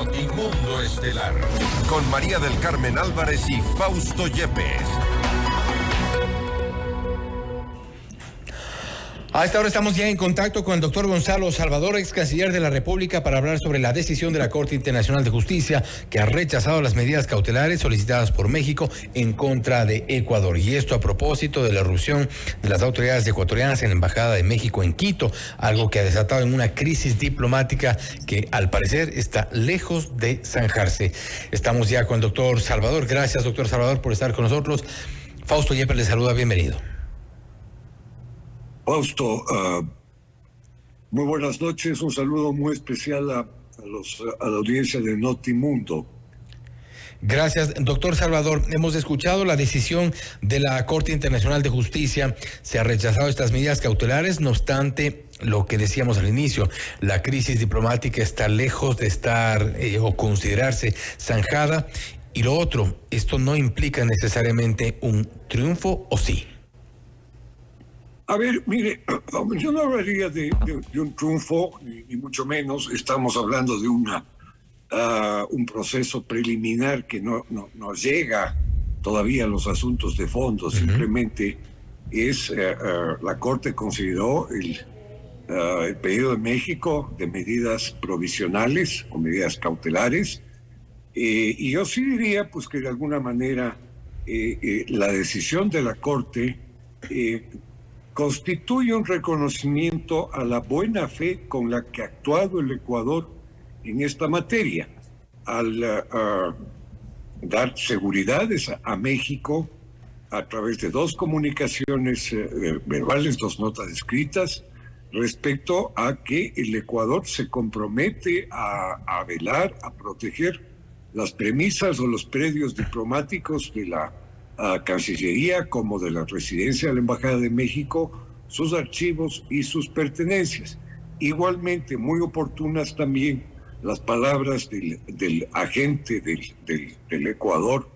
Notimundo Estelar, con María del Carmen Álvarez y Fausto Yepes. A esta hora estamos ya en contacto con el doctor Gonzalo Salvador, ex canciller de la República, para hablar sobre la decisión de la Corte Internacional de Justicia que ha rechazado las medidas cautelares solicitadas por México en contra de Ecuador. Y esto a propósito de la irrupción de las autoridades ecuatorianas en la Embajada de México en Quito, algo que ha desatado en una crisis diplomática que al parecer está lejos de zanjarse. Estamos ya con el doctor Salvador. Gracias, doctor Salvador, por estar con nosotros. Fausto Yepes le saluda, bienvenido. Fausto, muy buenas noches, un saludo muy especial a la audiencia de Notimundo. Gracias, doctor Salvador. Hemos escuchado la decisión de la Corte Internacional de Justicia. Se han rechazado estas medidas cautelares, no obstante, lo que decíamos al inicio, la crisis diplomática está lejos de estar o considerarse zanjada. Y lo otro, esto no implica necesariamente un triunfo, ¿o sí? A ver, mire, yo no hablaría de un triunfo, ni mucho menos. Estamos hablando de un proceso preliminar que no llega todavía a los asuntos de fondo. Simplemente la Corte consideró el pedido de México de medidas provisionales o medidas cautelares. Y yo sí diría pues que de alguna manera la decisión de la Corte constituye un reconocimiento a la buena fe con la que ha actuado el Ecuador en esta materia, al dar seguridades a México a través de dos comunicaciones verbales, dos notas escritas, respecto a que el Ecuador se compromete a velar, a proteger las premisas o los predios diplomáticos de la Cancillería como de la residencia de la Embajada de México, sus archivos y sus pertenencias. Igualmente, muy oportunas también las palabras del agente del Ecuador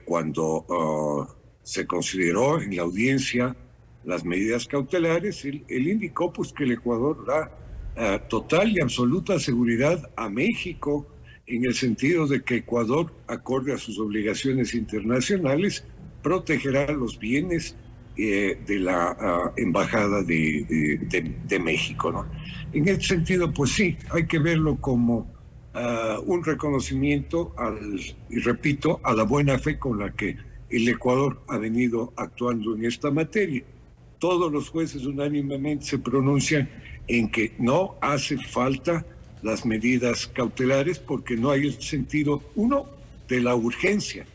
cuando se consideró en la audiencia las medidas cautelares. Él indicó pues que el Ecuador da total y absoluta seguridad a México, en el sentido de que Ecuador, acorde a sus obligaciones internacionales, protegerá los bienes de la Embajada de México, ¿no? En este sentido, pues sí, hay que verlo como un reconocimiento, y repito, a la buena fe con la que el Ecuador ha venido actuando en esta materia. Todos los jueces unánimemente se pronuncian en que no hace falta las medidas cautelares porque no hay el sentido, uno, de la urgencia.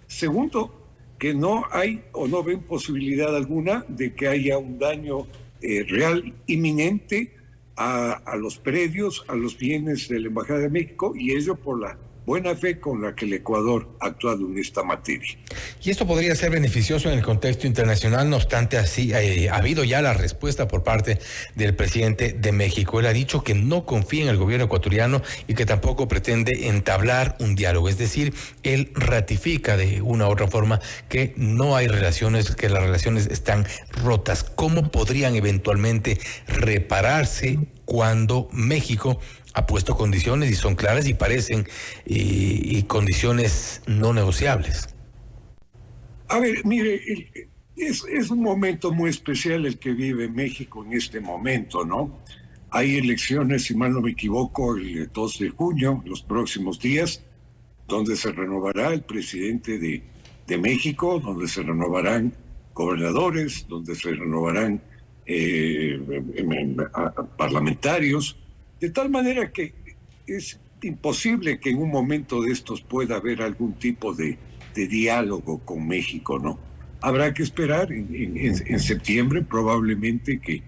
Segundo, que no hay o no ven posibilidad alguna de que haya un daño real, inminente a los predios, a los bienes de la Embajada de México, y ello por la buena fe con la que el Ecuador ha actuado en esta materia. Y esto podría ser beneficioso en el contexto internacional, no obstante, así ha habido ya la respuesta por parte del presidente de México. Él ha dicho que no confía en el gobierno ecuatoriano y que tampoco pretende entablar un diálogo. Es decir, él ratifica de una u otra forma que no hay relaciones, que las relaciones están rotas. ¿Cómo podrían eventualmente repararse cuando México ha puesto condiciones y son claras y parecen y condiciones no negociables? A ver, mire, es un momento muy especial el que vive México en este momento, ¿no? Hay elecciones, si mal no me equivoco, el 2 de junio, los próximos días, donde se renovará el presidente de México, donde se renovarán gobernadores, donde se renovarán parlamentarios, de tal manera que es imposible que en un momento de estos pueda haber algún tipo de diálogo con México, ¿no? Habrá que esperar en septiembre probablemente que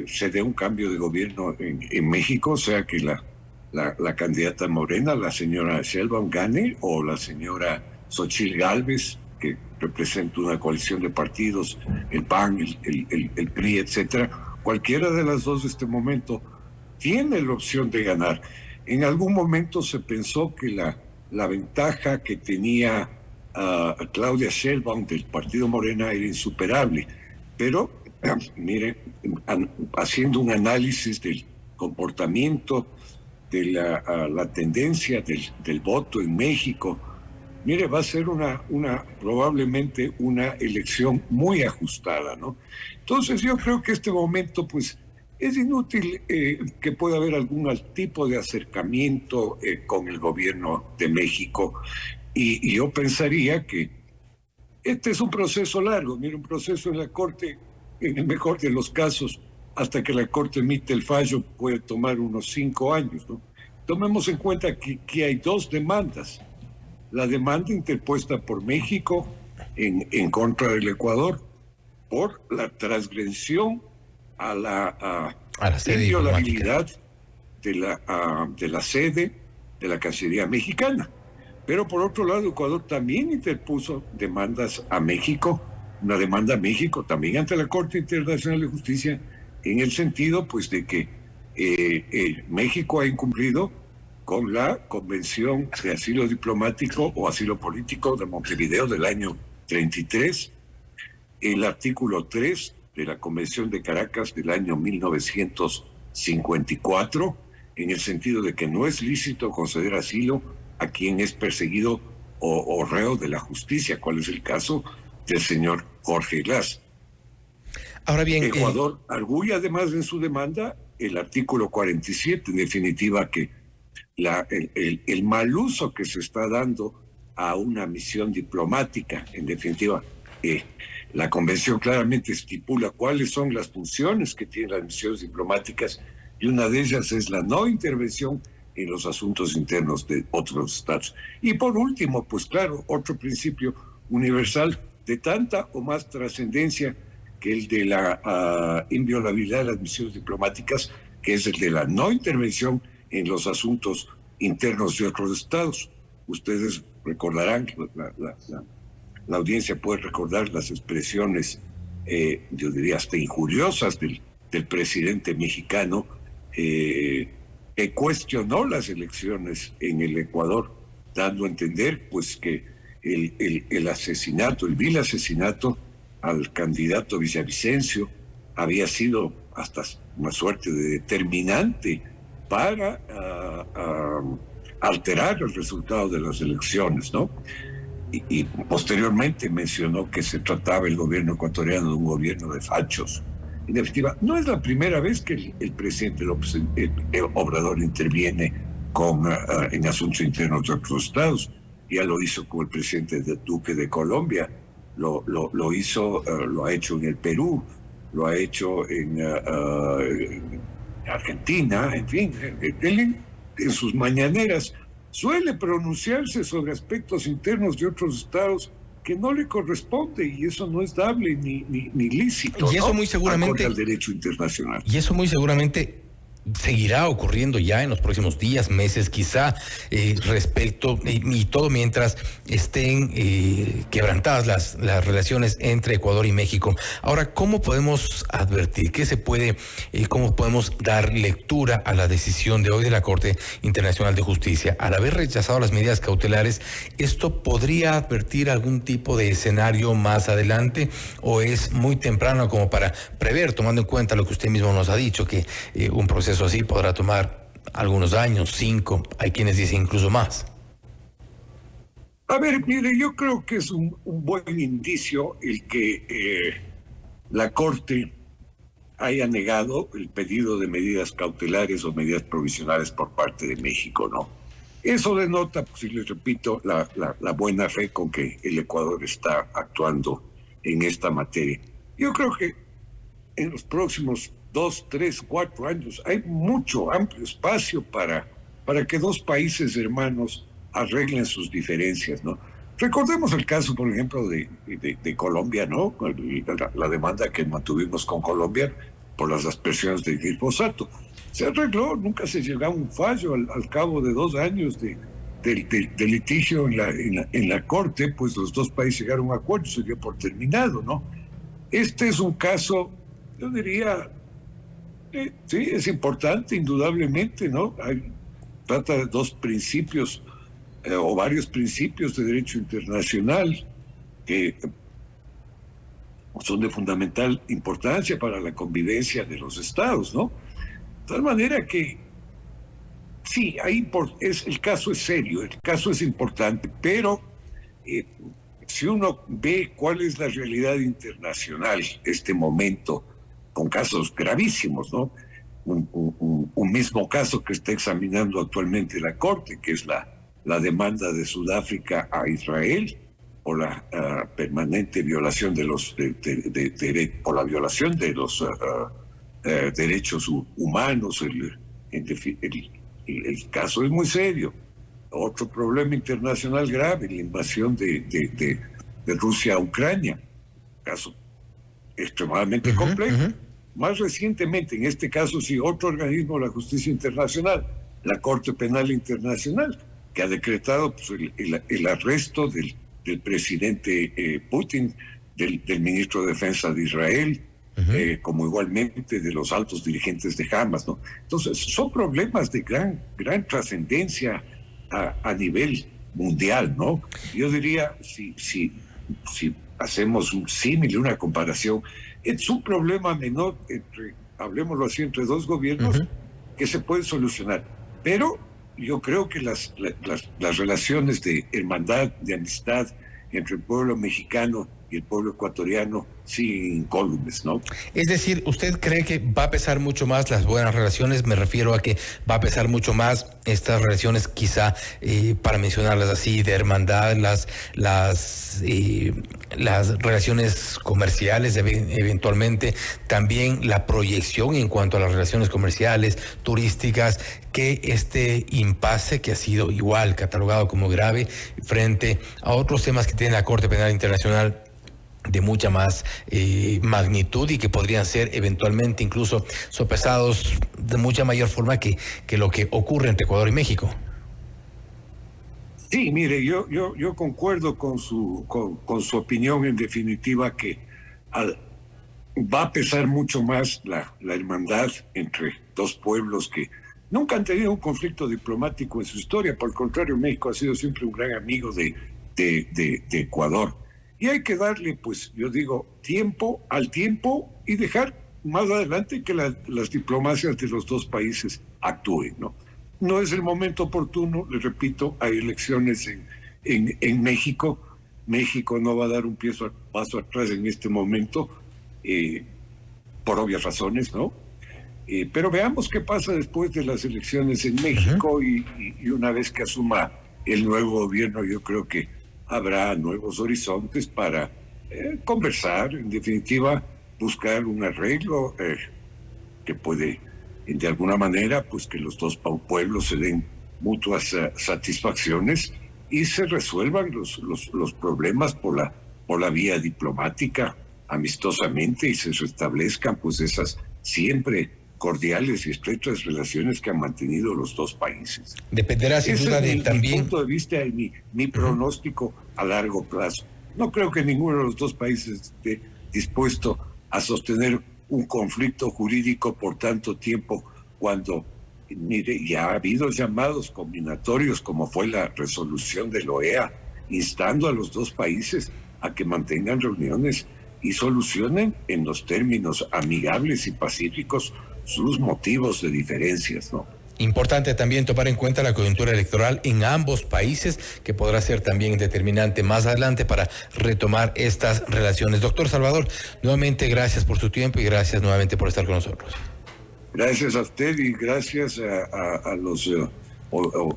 se dé un cambio de gobierno en México, o sea que la candidata morena, la señora Sheinbaum, gane, o la señora Xochitl Gálvez, que representa una coalición de partidos, el PAN, el PRI, etcétera. Cualquiera de las dos en este momento tiene la opción de ganar. En algún momento se pensó que la ventaja que tenía Claudia Sheinbaum del partido Morena era insuperable, pero mire, haciendo un análisis del comportamiento de la tendencia del voto en México, mire, va a ser probablemente una elección muy ajustada, ¿no? Entonces yo creo que este momento, pues, es inútil que pueda haber algún tipo de acercamiento con el gobierno de México. Y yo pensaría que este es un proceso largo, mire, un proceso en la Corte, en el mejor de los casos, hasta que la Corte emite el fallo, puede tomar unos 5 años, ¿no? Tomemos en cuenta que hay 2 demandas. La demanda interpuesta por México en contra del Ecuador por la transgresión a la inviolabilidad de la sede de la Cancillería mexicana. Pero por otro lado, Ecuador también interpuso demandas a México, una demanda a México también ante la Corte Internacional de Justicia, en el sentido pues de que México ha incumplido con la Convención de Asilo Diplomático o Asilo Político de Montevideo del año 33, el artículo 3 de la Convención de Caracas del año 1954, en el sentido de que no es lícito conceder asilo a quien es perseguido o reo de la justicia, cuál es el caso del señor Jorge Glass. Ahora bien, Ecuador arguye además en su demanda el artículo 47, en definitiva que el mal uso que se está dando a una misión diplomática, en definitiva, la convención claramente estipula cuáles son las funciones que tienen las misiones diplomáticas y una de ellas es la no intervención en los asuntos internos de otros estados. Y por último, pues claro, otro principio universal de tanta o más trascendencia que el de la inviolabilidad de las misiones diplomáticas, que es el de la no intervención en los asuntos internos de otros estados. Ustedes recordarán, la audiencia puede recordar las expresiones, yo diría hasta injuriosas del presidente mexicano, que cuestionó las elecciones en el Ecuador, dando a entender pues que el asesinato, el vil asesinato al candidato Villavicencio había sido hasta una suerte de determinante para alterar el resultado de las elecciones, ¿no? Y posteriormente mencionó que se trataba el gobierno ecuatoriano de un gobierno de fachos. En definitiva, no es la primera vez que el presidente López Obrador interviene en asuntos internos de otros estados. Ya lo hizo con el presidente Duque de Colombia, lo hizo, lo ha hecho en el Perú, lo ha hecho en Argentina, en fin, él en sus mañaneras suele pronunciarse sobre aspectos internos de otros estados que no le corresponde, y eso no es dable ni lícito, y eso, ¿no?, muy seguramente acorde al derecho internacional. Y eso muy seguramente seguirá ocurriendo ya en los próximos días, meses, quizá, respecto, y todo mientras estén quebrantadas las relaciones entre Ecuador y México. Ahora, ¿cómo podemos advertir? ¿Cómo podemos dar lectura a la decisión de hoy de la Corte Internacional de Justicia? Al haber rechazado las medidas cautelares, ¿esto podría advertir algún tipo de escenario más adelante, o es muy temprano como para prever, tomando en cuenta lo que usted mismo nos ha dicho, que un proceso así podrá tomar algunos años, 5, hay quienes dicen incluso más? A ver, mire, yo creo que es un buen indicio el que la Corte haya negado el pedido de medidas cautelares o medidas provisionales por parte de México, ¿no? Eso denota, pues, y les repito, la buena fe con que el Ecuador está actuando en esta materia. Yo creo que en los próximos 2, 3, 4 años hay mucho amplio espacio para que dos países hermanos arreglen sus diferencias, ¿no? Recordemos el caso, por ejemplo, de Colombia, ¿no? La demanda que mantuvimos con Colombia por las aspersiones de glifosato. Se arregló, nunca se llegó a un fallo al cabo de 2 años de litigio en la Corte, pues los dos países llegaron a un acuerdo y se dio por terminado, ¿no? Este es un caso, yo diría, sí, es importante, indudablemente, ¿no? Trata de 2 principios o varios principios de derecho internacional que son de fundamental importancia para la convivencia de los estados, ¿no? De tal manera que Sí, el caso es serio, el caso es importante, pero si uno ve cuál es la realidad internacional este momento, con casos gravísimos, ¿no? Un mismo caso que está examinando actualmente la Corte, que es la demanda de Sudáfrica a Israel por la permanente violación de los por la violación de los derechos humanos. El caso es muy serio. Otro problema internacional grave, la invasión de Rusia a Ucrania, caso extremadamente complejo. Más recientemente, en este caso sí, otro organismo de la justicia internacional, la Corte Penal Internacional, que ha decretado pues, el arresto del presidente Putin, del ministro de Defensa de Israel, como igualmente de los altos dirigentes de Hamas, ¿no? Entonces, son problemas de gran trascendencia a nivel mundial, ¿no? Yo diría, si hacemos un símil, una comparación, es un problema menor, hablemoslo así, entre dos gobiernos que se puede solucionar. Pero yo creo que las relaciones de hermandad, de amistad entre el pueblo mexicano y el pueblo ecuatoriano siguen incólumes, ¿no? Es decir, ¿usted cree que va a pesar mucho más las buenas relaciones? Me refiero a que va a pesar mucho más estas relaciones, quizá, para mencionarlas así, de hermandad, las relaciones comerciales, eventualmente, también la proyección en cuanto a las relaciones comerciales, turísticas, que este impasse, que ha sido igual catalogado como grave, frente a otros temas que tiene la Corte Penal Internacional de mucha más magnitud y que podrían ser eventualmente incluso sopesados de mucha mayor forma que lo que ocurre entre Ecuador y México. Sí, mire, yo concuerdo con su opinión, en definitiva, que va a pesar mucho más la hermandad entre dos pueblos que nunca han tenido un conflicto diplomático en su historia. Por el contrario, México ha sido siempre un gran amigo de Ecuador. Y hay que darle, pues, yo digo, tiempo al tiempo y dejar más adelante que las diplomacias de los dos países actúen, ¿no? No es el momento oportuno, le repito, hay elecciones en México. México no va a dar un paso atrás en este momento, por obvias razones, ¿no? Pero veamos qué pasa después de las elecciones en México y una vez que asuma el nuevo gobierno, yo creo que habrá nuevos horizontes para conversar, en definitiva, buscar un arreglo que puede, de alguna manera, pues que los dos pueblos se den mutuas satisfacciones y se resuelvan los problemas por la vía diplomática, amistosamente, y se restablezcan pues esas siempre cordiales y estrechas relaciones que han mantenido los dos países. Dependerá sin duda de también... Mi punto de vista y mi pronóstico a largo plazo. No creo que ninguno de los dos países esté dispuesto a sostener un conflicto jurídico por tanto tiempo, cuando, mire, ya ha habido llamados combinatorios, como fue la resolución de la OEA, instando a los dos países a que mantengan reuniones y solucionen en los términos amigables y pacíficos sus motivos de diferencias, ¿no? Importante también tomar en cuenta la coyuntura electoral en ambos países, que podrá ser también determinante más adelante para retomar estas relaciones. Doctor Salvador, nuevamente gracias por su tiempo y gracias nuevamente por estar con nosotros. Gracias a usted y gracias a los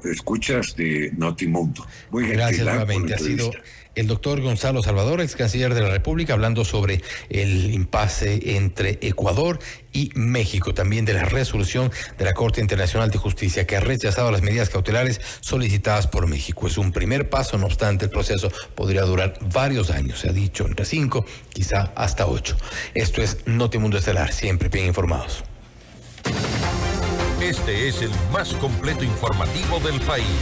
escuchas de Notimundo. Muy gentil. Gracias nuevamente. Ha sido el doctor Gonzalo Salvador, ex canciller de la República, hablando sobre el impasse entre Ecuador y México, también de la resolución de la Corte Internacional de Justicia, que ha rechazado las medidas cautelares solicitadas por México. Es un primer paso, no obstante, el proceso podría durar varios años, se ha dicho entre 5, quizá hasta 8. Esto es Notimundo Estelar, siempre bien informados. Este es el más completo informativo del país.